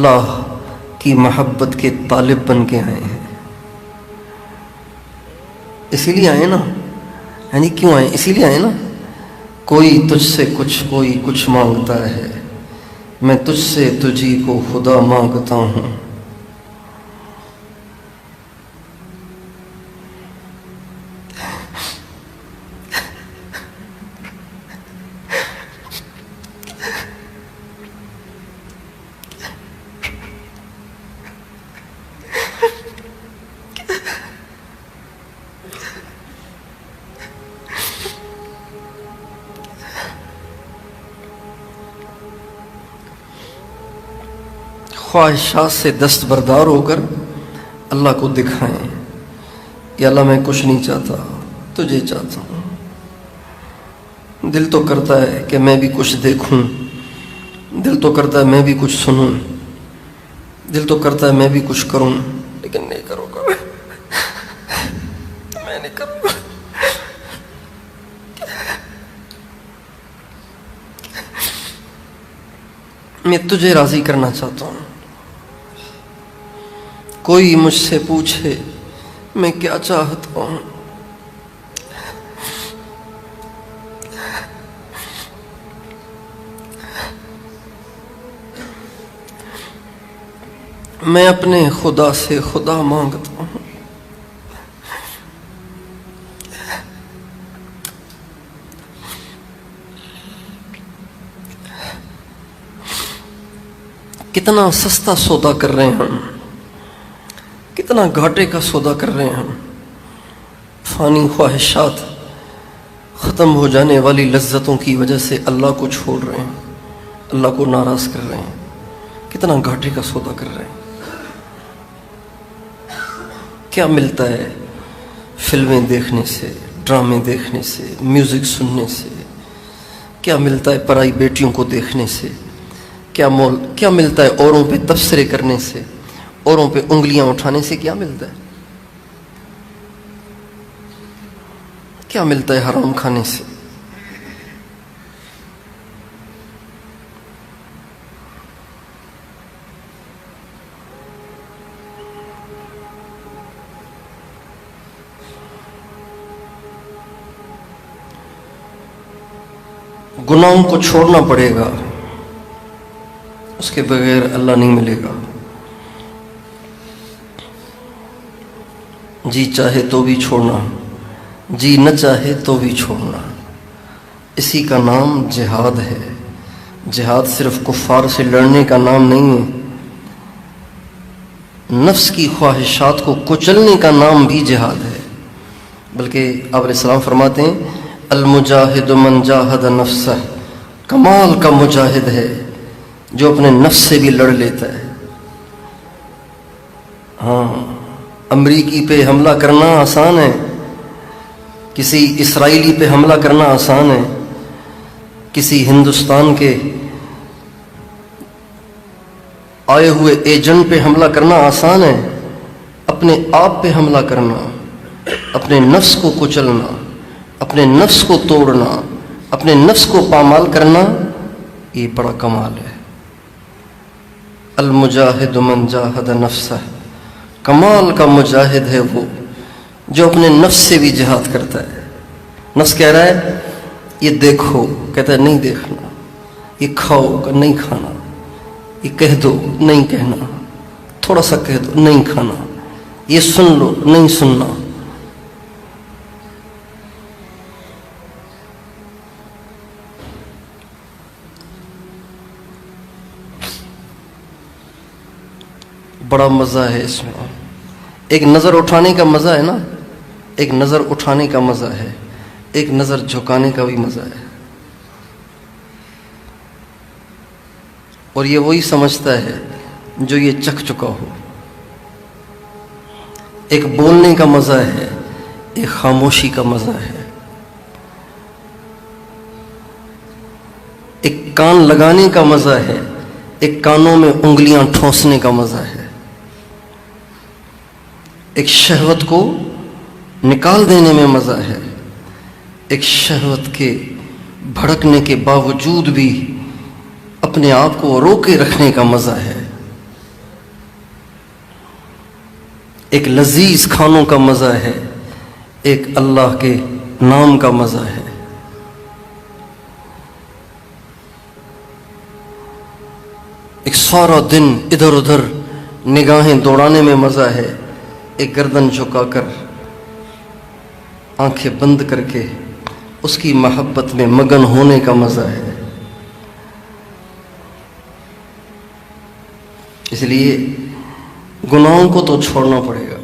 اللہ کی محبت کے طالب بن کے آئے ہیں. اسی لیے آئے نا، یعنی کیوں آئے؟ اسی لیے آئے نا. کوئی تجھ سے کچھ، کوئی کچھ مانگتا ہے، میں تجھ سے تجھی کو خدا مانگتا ہوں. خواہشات سے دستبردار ہو کر اللہ کو دکھائیں، یا اللہ میں کچھ نہیں چاہتا، تجھے چاہتا ہوں. دل تو کرتا ہے کہ میں بھی کچھ دیکھوں، دل تو کرتا ہے میں بھی کچھ سنوں، دل تو کرتا ہے میں بھی کچھ کروں، لیکن نہیں کروں گا، میں نہیں کروں گا. میں تجھے راضی کرنا چاہتا ہوں. کوئی مجھ سے پوچھے میں کیا چاہتا ہوں، میں اپنے خدا سے خدا مانگتا ہوں. کتنا سستا سودا کر رہے ہیں ہم، کتنا گھاٹے کا سودا کر رہے ہیں ہم. فانی خواہشات، ختم ہو جانے والی لذتوں کی وجہ سے اللہ کو چھوڑ رہے ہیں، اللہ کو ناراض کر رہے ہیں. کتنا گھاٹے کا سودا کر رہے ہیں. کیا ملتا ہے فلمیں دیکھنے سے، ڈرامے دیکھنے سے، میوزک سننے سے؟ کیا ملتا ہے پرائی بیٹیوں کو دیکھنے سے؟ کیا ملتا ہے اوروں پہ تبصرے کرنے سے، اوروں پہ انگلیاں اٹھانے سے؟ کیا ملتا ہے؟ کیا ملتا ہے حرام کھانے سے؟ گناہوں کو چھوڑنا پڑے گا، اس کے بغیر اللہ نہیں ملے گا. جی چاہے تو بھی چھوڑنا، جی نہ چاہے تو بھی چھوڑنا، اسی کا نام جہاد ہے. جہاد صرف کفار سے لڑنے کا نام نہیں ہے، نفس کی خواہشات کو کچلنے کا نام بھی جہاد ہے. بلکہ آپ علیہ السلام فرماتے ہیں المجاہد من جاہد نفسہ، کمال کا مجاہد ہے جو اپنے نفس سے بھی لڑ لیتا ہے. ہاں، امریکی پہ حملہ کرنا آسان ہے، کسی اسرائیلی پہ حملہ کرنا آسان ہے، کسی ہندوستان کے آئے ہوئے ایجنٹ پہ حملہ کرنا آسان ہے. اپنے آپ پہ حملہ کرنا، اپنے نفس کو کچلنا، اپنے نفس کو توڑنا، اپنے نفس کو پامال کرنا، یہ بڑا کمال ہے. المجاہد من جاہد نفسہ، کمال کا مجاہد ہے وہ جو اپنے نفس سے بھی جہاد کرتا ہے. نفس کہہ رہا ہے یہ دیکھو، کہتا ہے نہیں دیکھنا. یہ کھاؤ، نہیں کھانا. یہ کہہ دو، نہیں کہنا. تھوڑا سا کہہ دو، نہیں کھانا. یہ سن لو، نہیں سننا. بڑا مزہ ہے اس میں. ایک نظر اٹھانے کا مزہ ہے نا، ایک نظر اٹھانے کا مزہ ہے، ایک نظر جھکانے کا بھی مزہ ہے. اور یہ وہی سمجھتا ہے جو یہ چکھ چکا ہو. ایک بولنے کا مزہ ہے، ایک خاموشی کا مزہ ہے. ایک کان لگانے کا مزہ ہے، ایک کانوں میں انگلیاں ٹھونسنے کا مزہ ہے. ایک شہوت کو نکال دینے میں مزہ ہے، ایک شہوت کے بھڑکنے کے باوجود بھی اپنے آپ کو روکے رکھنے کا مزہ ہے. ایک لذیذ کھانوں کا مزہ ہے، ایک اللہ کے نام کا مزہ ہے۔ ایک سارا دن ادھر ادھر نگاہیں دوڑانے میں مزہ ہے، ایک گردن جھکا کر آنکھیں بند کر کے اس کی محبت میں مگن ہونے کا مزہ ہے۔ اس لیے گناہوں کو تو چھوڑنا پڑے گا،